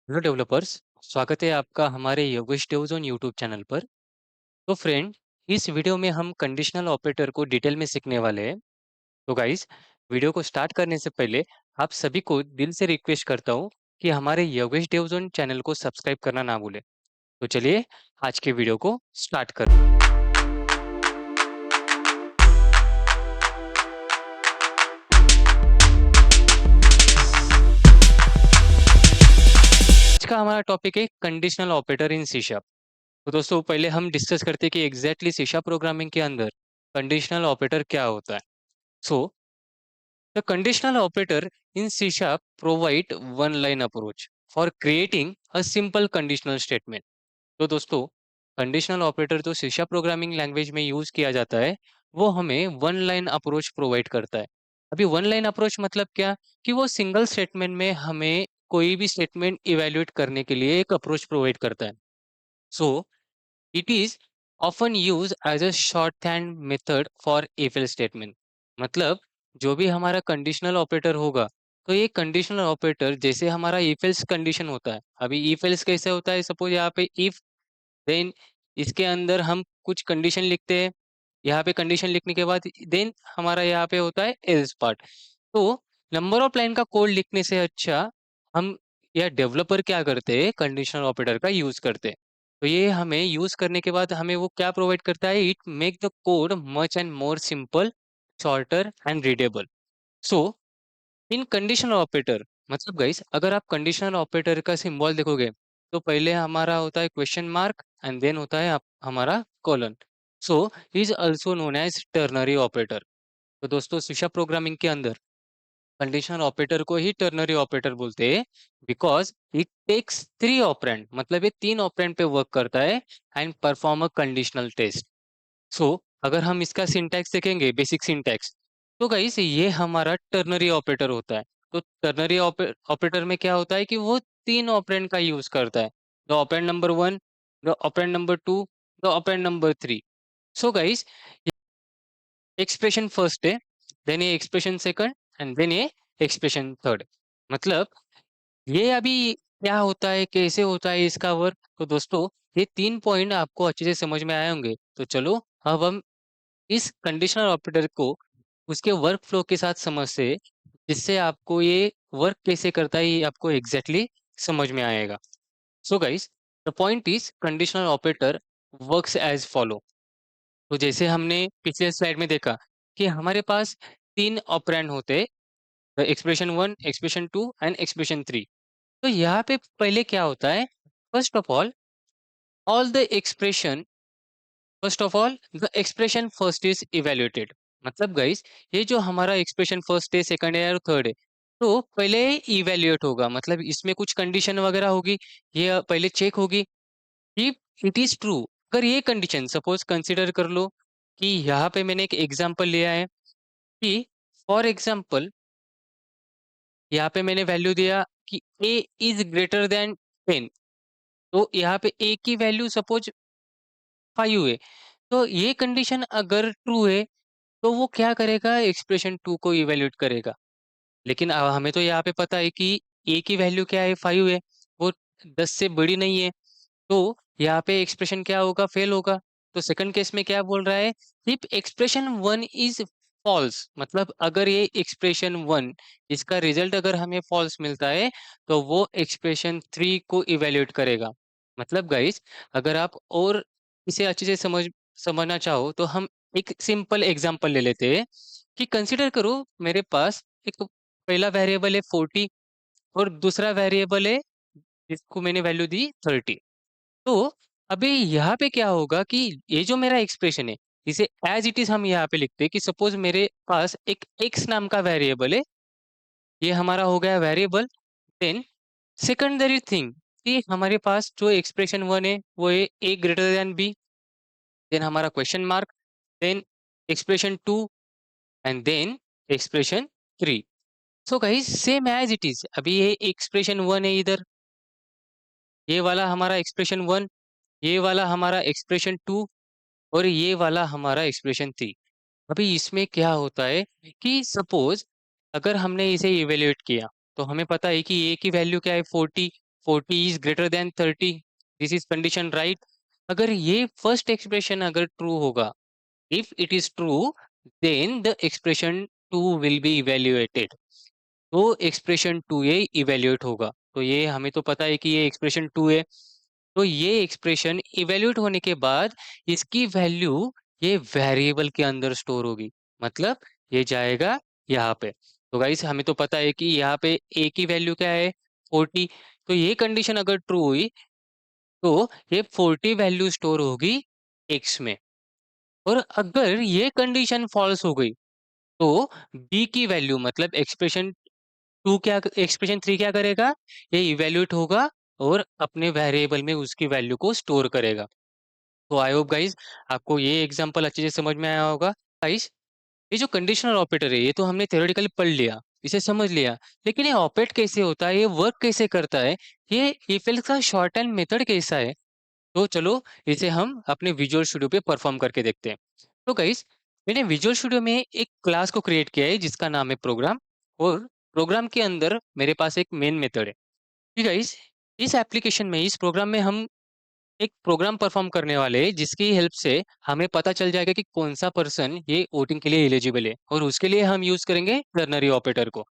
Hello developers. स्वागत है आपका हमारे योगेश डेवज़ोन यूट्यूब चैनल पर। तो फ्रेंड, इस वीडियो में हम कंडीशनल ऑपरेटर को डिटेल में सीखने वाले हैं। तो गाइस, वीडियो को स्टार्ट करने से पहले आप सभी को दिल से रिक्वेस्ट करता हूँ कि हमारे योगेश डेवज़ोन चैनल को सब्सक्राइब करना ना भूलें। तो चलिए आज के वीडियो को स्टार्ट कर। आज का हमारा टॉपिक है कंडीशनल ऑपरेटर इन सी शार्प। तो दोस्तों, पहले हम डिस्कस करते हैं कि एग्जैक्टली सी शार्प प्रोग्रामिंग के अंदर कंडीशनल ऑपरेटर क्या होता है। सो the conditional operator in C Sharp provide one line approach for creating a simple conditional statement. तो दोस्तों, कंडीशनल ऑपरेटर जो सी शार्प प्रोग्रामिंग लैंग्वेज में यूज किया जाता है, वो हमें वन लाइन अप्रोच प्रोवाइड करता है। अभी वन लाइन अप्रोच मतलब क्या? कि वो सिंगल स्टेटमेंट में हमें कोई भी स्टेटमेंट इवैल्यूएट करने के लिए एक अप्रोच प्रोवाइड करता है। So it is often use as a shorthand method for if else statement. मतलब जो भी हमारा कंडीशनल ऑपरेटर होगा, तो ये कंडीशनल ऑपरेटर जैसे हमारा इफ एल्स कंडीशन होता है। अभी इफ एल्स कैसे होता है? सपोज यहाँ पे इफ, देन इसके अंदर हम कुछ कंडीशन लिखते हैं। यहाँ पे कंडीशन लिखने के बाद देन हमारा यहाँ पे होता है एल्स पार्ट। तो नंबर ऑफ लाइन का कोड लिखने से अच्छा हम या डेवलपर क्या करते हैं, कंडीशनल ऑपरेटर का यूज करते हैं। तो ये हमें यूज करने के बाद हमें वो क्या प्रोवाइड करता है? It make the code much and more simple, shorter and readable. So in conditional operator, मतलब गाइस, अगर आप कंडीशनल ऑपरेटर का सिंबल देखोगे, तो पहले हमारा होता है क्वेश्चन मार्क एंड देन होता है हमारा colon. So is also known as ternary operator. तो दोस्तों, सी प्रोग्रामिंग के अंदर कंडीशनल ऑपरेटर को ही टर्नरी ऑपरेटर बोलते हैं, because it takes three operand, मतलब ये तीन ऑपरेंड पे वर्क करता है and perform a conditional test. So अगर हम इसका सिंटैक्स देखेंगे, बेसिक सिंटैक्स, तो गाइस ये हमारा टर्नरी ऑपरेटर होता है। तो टर्नरी ऑपरेटर में क्या होता है कि वो तीन ऑपरेंड का यूज करता है। The operand number one, the operand number two, the operand number three. So guys, expression first है, देन ये एक्सप्रेशन सेकंड एंड देन ये एक्सप्रेशन थर्ड। मतलब ये अभी क्या होता है, कैसे होता है इसका वर्क? तो दोस्तों, ये तीन पॉइंट आपको अच्छे से समझ में आए होंगे। तो चलो अब हम इस कंडीशनल ऑपरेटर को उसके वर्क फ्लो के साथ समझते हैं, जिससे आपको ये वर्क कैसे करता है ये आपको एग्जैक्टली समझ में आएगा। So guys, the point is conditional operator works as follow. तो जैसे हमने पिछले स्लाइड में देखा कि हमारे पास तीन ऑपरेंड होते हैं, expression one, expression two and expression three. तो यहाँ पे पहले क्या होता है? First of all the expression first of all the expression first is evaluated. मतलब गाइस, ये जो हमारा एक्सप्रेशन फर्स्ट है, सेकंड है और थर्ड है, तो पहले इवेल्युएट होगा। मतलब इसमें कुछ कंडीशन वगैरह होगी, ये पहले चेक होगी इफ इट इज ट्रू। अगर ये कंडीशन सपोज कंसीडर कर लो कि यहाँ पे मैंने एक एग्जांपल लिया है कि फॉर एग्जांपल यहाँ पे मैंने वैल्यू दिया कि a इज ग्रेटर देन 10। तो यहाँ पे a की वैल्यू सपोज 5 है। तो ये कंडीशन अगर ट्रू है, तो वो क्या करेगा? एक्सप्रेशन 2 को इवैल्यूएट करेगा। लेकिन हमें तो यहाँ पे पता है कि a की वैल्यू क्या है? 5 है, वो 10 से बड़ी नहीं है। तो यहाँ पे एक्सप्रेशन क्या होगा? फेल होगा। तो सेकंड केस में क्या बोल रहा है? इफ एक्सप्रेशन 1 इज फॉल्स, मतलब अगर ये एक्सप्रेशन 1, इसका रिजल्ट अगर हमें फॉल्स मिलता है, तो वो एक्सप्रेशन 3 को इवैल्यूएट करेगा। मतलब गाइस, अगर आप और इसे अच्छे से समझना चाहो, तो हम एक सिंपल एग्जांपल ले लेते हैं कि कंसीडर करो मेरे पास एक पहला वेरिएबल है 40 और दूसरा वेरिएबल है जिसको मैंने वैल्यू दी 30। तो अभी यहाँ पे क्या होगा कि ये जो मेरा एक्सप्रेशन है, इसे एज इट इज हम यहाँ पे लिखते हैं कि सपोज मेरे पास एक एक्स नाम का वेरिएबल है। ये हमारा हो गया वेरिएबल। देन सेकेंडरी थिंग कि हमारे पास जो एक्सप्रेशन वन है वो है A greater than B, then हमारा question mark, then expression two and then expression three. So guys, same as it is, अभी ये एक्सप्रेशन वन है इधर, ये वाला हमारा एक्सप्रेशन वन, ये वाला हमारा एक्सप्रेशन टू और ये वाला हमारा एक्सप्रेशन थ्री। अभी इसमें क्या होता है कि सपोज अगर हमने इसे इवेल्युएट किया, तो हमें पता है कि ए की वैल्यू क्या है? 40। 40 is greater than 30, this is condition right. अगर ये फर्स्ट एक्सप्रेशन अगर ट्रू होगा, if it is true, then the expression two will be evaluated. तो एक्सप्रेशन टू ये इवेल्युएट होगा। तो ये हमें तो पता है कि ये एक्सप्रेशन टू है। तो ये एक्सप्रेशन इवेल्युएट होने के बाद इसकी वैल्यू ये वेरिएबल के अंदर स्टोर होगी। मतलब ये जाएगा यहाँ पे। तो गाइस हमें तो पता है कि यहाँ पे ए की वैल्यू क्या है, 40। तो ये कंडीशन अगर ट्रू हुई तो ये 40 वैल्यू स्टोर होगी एक्स में। और अगर ये कंडीशन फॉल्स हो गई तो बी की वैल्यू मतलब एक्सप्रेशन टू क्या, एक्सप्रेशन थ्री क्या करेगा, ये इवेल्युएट होगा और अपने वेरिएबल में उसकी वैल्यू को स्टोर करेगा। तो आई होप गाइस आपको ये एग्जांपल अच्छे से समझ में आया होगा। गाइस ये जो कंडीशनल ऑपरेटर है ये तो हमने थ्योरेटिकली पढ़ लिया, इसे समझ लिया, लेकिन ये ऑपरेट कैसे होता है, ये वर्क कैसे करता है, ये इफ एल्स का शॉर्ट हैंड मेथड कैसा है, तो चलो इसे हम अपने विजुअल स्टूडियो पे परफॉर्म करके देखते हैं। तो गाइस मैंने विजुअल स्टूडियो में एक क्लास को क्रिएट किया है जिसका नाम है प्रोग्राम। और प्रोग्राम के अंदर मेरे पास एक मेन मेथड है। ठीक है गाइस, इस एप्लीकेशन में इस प्रोग्राम में हम एक प्रोग्राम परफॉर्म करने वाले हैं जिसकी हेल्प से हमें पता चल जाएगा कि कौन सा पर्सन ये वोटिंग के लिए एलिजिबल है, और उसके लिए हम यूज करेंगे टर्नरी ऑपरेटर को।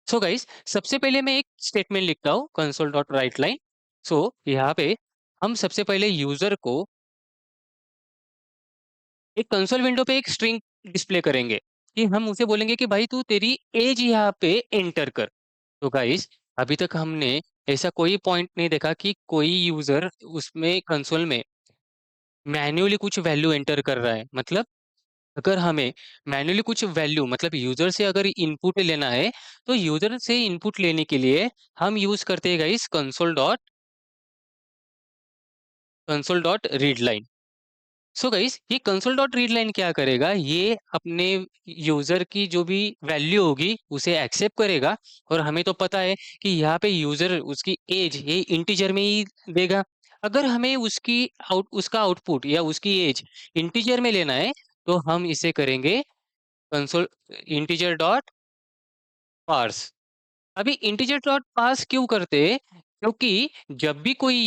सो गाइस सबसे पहले मैं एक स्टेटमेंट लिखता हूँ कंसोल डॉट राइट लाइन। सो यहाँ पे हम सबसे पहले यूजर को एक कंसोल विंडो पे एक स्ट्रिंग डिस्प्ले करेंगे कि हम उसे बोलेंगे कि भाई तू तेरी एज यहाँ पे एंटर कर। तो गाइस अभी तक हमने ऐसा कोई पॉइंट नहीं देखा कि कोई यूजर उसमें कंसोल में मैन्युअली कुछ वैल्यू एंटर कर रहा है। मतलब अगर हमें मैन्युअली कुछ वैल्यू मतलब यूजर से अगर इनपुट लेना है, तो यूजर से इनपुट लेने के लिए हम यूज करते हैं guys console dot read line. So guys ये कंसोल डॉट रीड लाइन क्या करेगा, ये अपने यूजर की जो भी वैल्यू होगी उसे एक्सेप्ट करेगा। और हमें तो पता है कि यहाँ पे यूजर उसकी एज ये इंटीजर में ही देगा। अगर हमें उसका आउटपुट या उसकी एज इंटीजर में लेना है, तो हम इसे करेंगे कंसोल इंटीजर डॉट पार्स। अभी इंटीजर डॉट पार्स क्यों करते हैं, क्योंकि जब भी कोई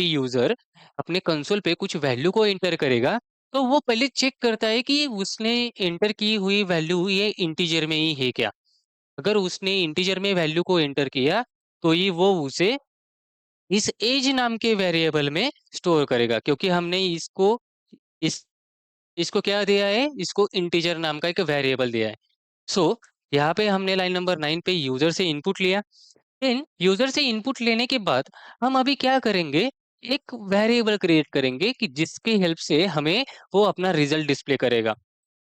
यूजर अपने कंसोल पे कुछ वैल्यू को एंटर करेगा, तो वो पहले चेक करता है कि उसने एंटर की हुई वैल्यू ये इंटीजर में ही है क्या। अगर उसने इंटीजर में वैल्यू को एंटर किया, तो ही वो उसे इस एज नाम के वेरिएबल में स्टोर करेगा, क्योंकि हमने इस इसको क्या दिया है, इसको इंटीजर नाम का एक वेरिएबल दिया है। सो यहाँ पे हमने लाइन नंबर 9 पे यूजर से इनपुट लिया। इन यूजर से इनपुट लेने के बाद हम अभी क्या करेंगे, एक वेरिएबल क्रिएट करेंगे कि जिसकी हेल्प से हमें वो अपना रिजल्ट डिस्प्ले करेगा।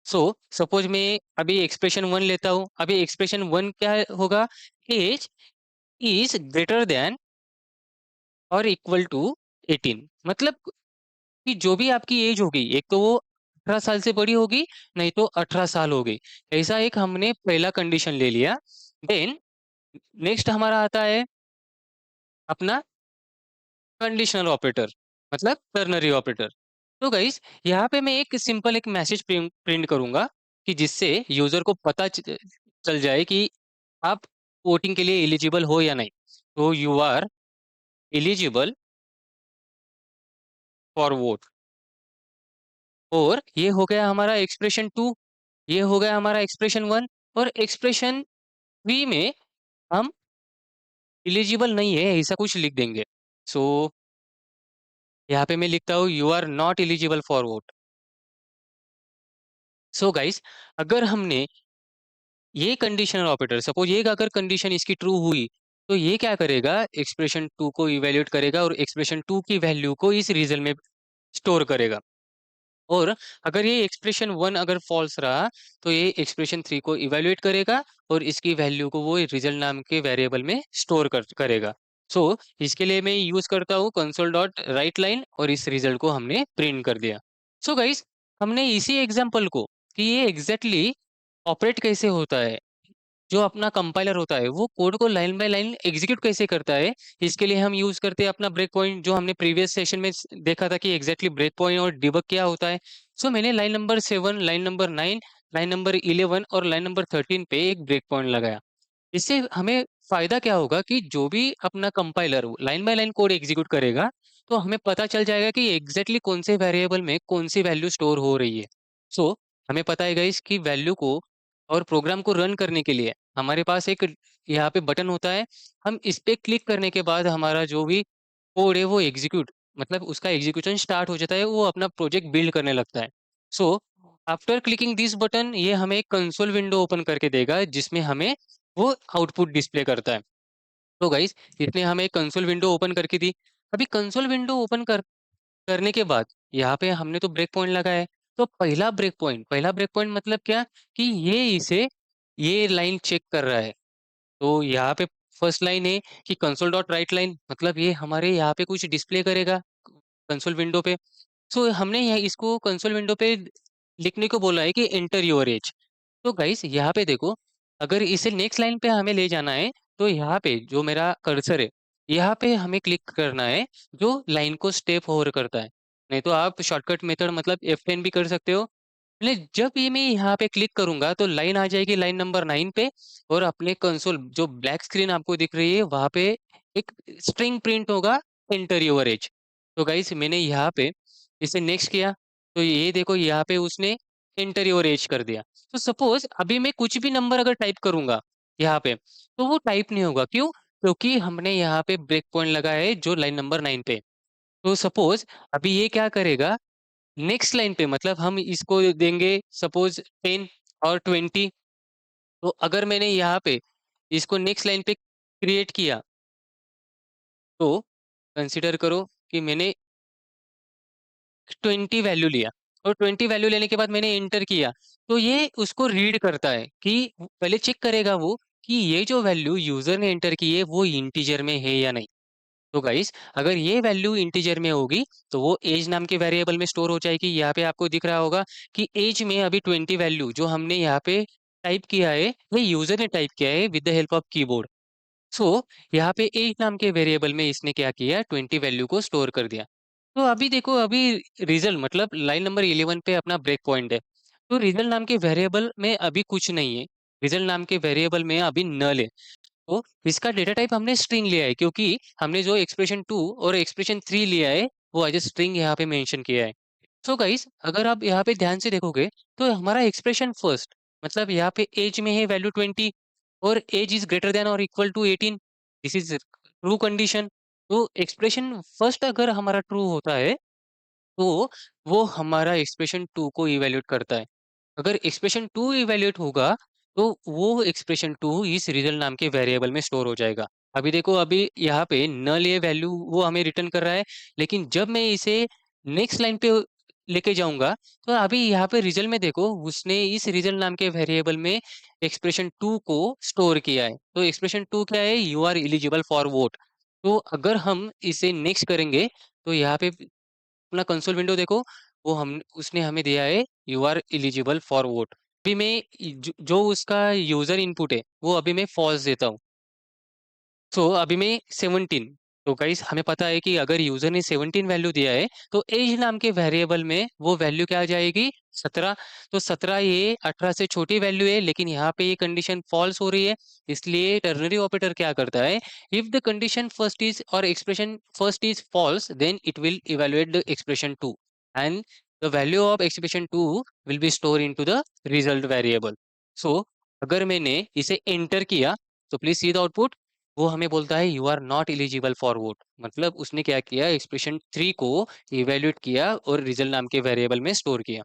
सो सपोज मैं अभी एक्सप्रेशन वन लेता हूँ। अभी एक्सप्रेशन वन क्या होगा, एज इज ग्रेटर देन और इक्वल टू 18। मतलब कि जो भी आपकी एज होगी, एक तो वो 18 साल से बड़ी होगी, नहीं तो 18 साल हो गई। ऐसा एक हमने पहला कंडीशन ले लिया। देन नेक्स्ट हमारा आता है अपना कंडीशनल ऑपरेटर, मतलब टर्नरी ऑपरेटर। तो गाइस यहाँ पे मैं एक सिंपल एक मैसेज प्रिंट करूंगा कि जिससे यूजर को पता चल जाए कि आप वोटिंग के लिए एलिजिबल हो या नहीं। तो you are eligible for vote. और ये हो गया हमारा एक्सप्रेशन टू, ये हो गया हमारा एक्सप्रेशन वन। और एक्सप्रेशन थ्री में हम एलिजिबल नहीं है ऐसा कुछ लिख देंगे। सो यहाँ पे मैं लिखता हूँ you are not eligible for vote. So guys अगर हमने ये कंडीशनल ऑपरेटर सपोज ये अगर कंडीशन इसकी ट्रू हुई, तो ये क्या करेगा, एक्सप्रेशन टू को इवेल्युएट करेगा और एक्सप्रेशन टू की वैल्यू को इस रीजन में स्टोर करेगा। और अगर ये एक्सप्रेशन वन अगर फॉल्स रहा, तो ये एक्सप्रेशन थ्री को इवेल्युएट करेगा और इसकी वैल्यू को वो रिजल्ट नाम के वेरिएबल में स्टोर करेगा। सो इसके लिए मैं यूज करता हूँ कंसोल डॉट राइट लाइन और इस रिजल्ट को हमने प्रिंट कर दिया। सो गाइस हमने इसी एग्जांपल को कि ये एग्जैक्टली ऑपरेट कैसे होता है, जो अपना कंपाइलर होता है वो कोड को लाइन बाय लाइन एग्जीक्यूट कैसे करता है, इसके लिए हम यूज करते हैं अपना ब्रेक पॉइंट, जो हमने प्रीवियस सेशन में देखा था कि एग्जैक्टली ब्रेक पॉइंट और डिबग क्या होता है। सो मैंने line number 7, line number 9, line number 11 और लाइन नंबर 13 पे एक ब्रेक पॉइंट लगाया। इससे हमें फ़ायदा क्या होगा कि जो भी अपना compiler line by line code execute करेगा, तो हमें पता चल जाएगा कि एग्ज़ैक्टली कौन से वेरिएबल में कौन-सी वैल्यू स्टोर हो रही है। सो हमें पता है गाइस कि वैल्यू को और प्रोग्राम को रन करने के लिए हमारे पास एक यहाँ पे बटन होता है। हम इस पे क्लिक करने के बाद हमारा जो भी कोड है वो एग्ज़ीक्यूट मतलब उसका एग्ज़ीक्यूशन स्टार्ट हो जाता है, वो अपना प्रोजेक्ट बिल्ड करने लगता है। So after clicking this button ये हमें एक कंसोल विंडो ओपन करके देगा जिसमें हमें वो आउटपुट डिस्प्ले करता है। तो गाइस इसने हमें एक कंसोल विंडो ओपन करके दी। अभी कंसोल विंडो ओपन करने के बाद यहाँ पे हमने तो ब्रेक पॉइंट लगाया है। तो पहला ब्रेक पॉइंट मतलब क्या कि ये लाइन चेक कर रहा है। तो यहाँ पे फर्स्ट लाइन है कि कंसोल डॉट राइट लाइन मतलब ये हमारे यहाँ पे कुछ डिस्प्ले करेगा कंसोल विंडो पे। सो हमने यहाँ इसको कंसोल विंडो पे लिखने को बोला है कि एंटर योर एज। तो गाइस यहाँ पे देखो, अगर इसे नेक्स्ट लाइन पे हमें ले जाना है, तो यहाँ पे जो मेरा कर्सर है, यहाँ पे हमें क्लिक करना है, जो लाइन को स्टेप ओवर करता है। नहीं तो आप शॉर्टकट मेथड मतलब F10 भी कर सकते हो। जब ये मैं यहाँ पे क्लिक करूँगा, तो लाइन आ जाएगी लाइन नंबर 9 पे और अपने कंसोल जो ब्लैक स्क्रीन आपको दिख रही है, वहाँ पे एक स्ट्रिंग प्रिंट होगा, एंटर योर एज। तो गाइस मैंने यहाँ पे इसे नेक्स्ट किया, तो ये देखो यहाँ पे उसने एंटर योर एज कर दिया। तो सपोज़ अभी मैं कुछ भी नंबर अगर टाइप करूँगा यहाँ पे, तो वो टाइप नहीं होगा, क्यों? क्योंकि हमने यहाँ पे ब्रेक पॉइंट लगाया है जो लाइन नंबर 9 पे। तो सपोज़ अभी ये क्या करेगा, नेक्स्ट लाइन पे मतलब हम इसको देंगे सपोज़ 10 और 20। तो अगर मैंने यहाँ पे इसको नेक्स्ट लाइन पे क्रिएट किया, तो कंसीडर करो कि मैंने 20 वैल्यू लिया और 20 वैल्यू लेने के बाद मैंने एंटर किया, तो ये उसको रीड करता है कि पहले चेक करेगा वो कि ये जो वैल्यू यूज़र ने एंटर की है वो इंटीजर में है या नहीं। तो गाइस अगर ये वैल्यू इंटीजर में होगी, तो वो एज नाम के वेरिएबल में स्टोर हो जाएगी। यहाँ पे आपको दिख रहा होगा कि एज में अभी 20 वैल्यू जो हमने यहाँ पे टाइप किया है, ये यूज़र ने टाइप किया है with the help of keyboard. So यहाँ पे एज नाम के वेरिएबल में इसने क्या किया 20 वैल्यू को स्टोर कर दिया। तो अभी देखो अभी रिजल्ट मतलब लाइन नंबर 11 पे अपना ब्रेक पॉइंट है। तो रिजल्ट नाम के वेरिएबल में अभी कुछ नहीं है। रिजल्ट नाम के वेरिएबल में अभी नल है। तो इसका डेटा टाइप हमने स्ट्रिंग लिया है क्योंकि हमने जो एक्सप्रेशन 2 और एक्सप्रेशन 3 लिया है वो एज़ अ स्ट्रिंग यहाँ पे मेंशन किया है। सो गाइस अगर आप यहाँ पे ध्यान से देखोगे तो हमारा एक्सप्रेशन फर्स्ट मतलब यहाँ पे एज में है वैल्यू 20 और एज इज ग्रेटर देन और equal to 18। This is true condition. तो एक्सप्रेशन फर्स्ट अगर हमारा ट्रू होता है, तो वो हमारा एक्सप्रेशन 2 को इवैल्यूएट करता है। अगर एक्सप्रेशन 2 इवैल्यूएट होगा, तो वो एक्सप्रेशन 2 इस रिजल्ट नाम के वेरिएबल में स्टोर हो जाएगा। अभी देखो अभी यहाँ पे नल ये वैल्यू वो हमें रिटर्न कर रहा है, लेकिन जब मैं इसे नेक्स्ट लाइन पे लेके जाऊँगा, तो अभी यहाँ पे रिजल्ट में देखो उसने इस रिजल्ट नाम के वेरिएबल में एक्सप्रेशन 2 को स्टोर किया है। तो एक्सप्रेशन 2 क्या है? You are eligible for vote. तो अगर हम इसे नेक्स्ट करेंगे, तो यहाँ पे अपना कंसोल विंडो देखो, वो हम उसने हमें दिया है you are eligible for vote. अभी मैं जो उसका यूज़र इनपुट है, वो अभी मैं फॉल्स देता हूँ। सो अभी मैं 17। तो गाइस हमें पता है कि अगर यूज़र ने 17 वैल्यू दिया है, तो एज नाम के वेरिएबल में वो वैल्यू क्या आ जाएगी 17। तो 17 ये 18 से छोटी वैल्यू है, लेकिन यहाँ पे ये कंडीशन फॉल्स हो रही है। इसलिए टर्नरी ऑपरेटर क्या करता है, if the condition first is और expression first is false, then it will evaluate the expression 2 and the value of expression 2 will be store into the result variable. So अगर मैंने इसे एंटर किया, तो please see the output. वो हमें बोलता है you are not eligible for vote. मतलब उसने क्या किया एक्सप्रेशन 3 को इवैल्यूएट किया और रिजल्ट नाम के वेरिएबल में स्टोर किया।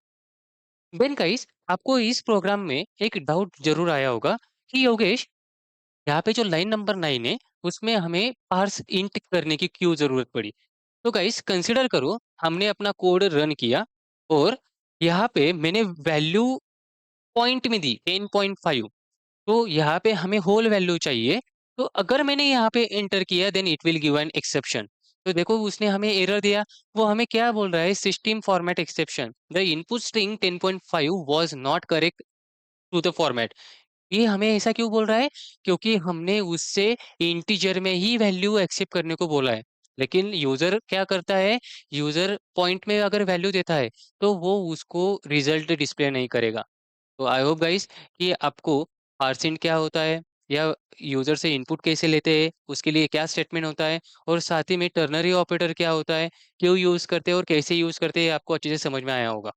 देन गाइस आपको इस प्रोग्राम में एक डाउट जरूर आया होगा कि योगेश, यहाँ पे जो लाइन नंबर 9 है उसमें हमें पार्स इंट करने की क्यों जरूरत पड़ी। तो गाइस कंसिडर करो हमने अपना कोड रन किया और यहाँ पे मैंने वैल्यू पॉइंट में दी 10.5। तो यहाँ पे हमें होल वैल्यू चाहिए। तो अगर मैंने यहाँ पे एंटर किया then it will give an exception. तो देखो उसने हमें एरर दिया। वो हमें क्या बोल रहा है, system format exception, the input string 10.5 was not correct to the format. ये हमें ऐसा क्यों बोल रहा है? क्योंकि हमने उससे इंटीजर में ही वैल्यू एक्सेप्ट करने को बोला है। लेकिन यूजर क्या करता है, यूजर पॉइंट में अगर वैल्यू देता है, तो वो उसको रिजल्ट डिस्प्ले नहीं करेगा। तो आई होप गाइस कि आपको पार्सिंट क्या होता है या यूज़र से इनपुट कैसे लेते हैं, उसके लिए क्या स्टेटमेंट होता है और साथ ही में टर्नरी ऑपरेटर क्या होता है, क्यों यूज़ करते हैं और कैसे यूज़ करते हैं, ये आपको अच्छे से समझ में आया होगा।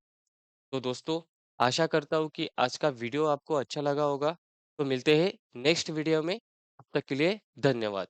तो दोस्तों, आशा करता हूँ कि आज का वीडियो आपको अच्छा लगा होगा। तो मिलते हैं नेक्स्ट वीडियो में, तब तक के लिए धन्यवाद।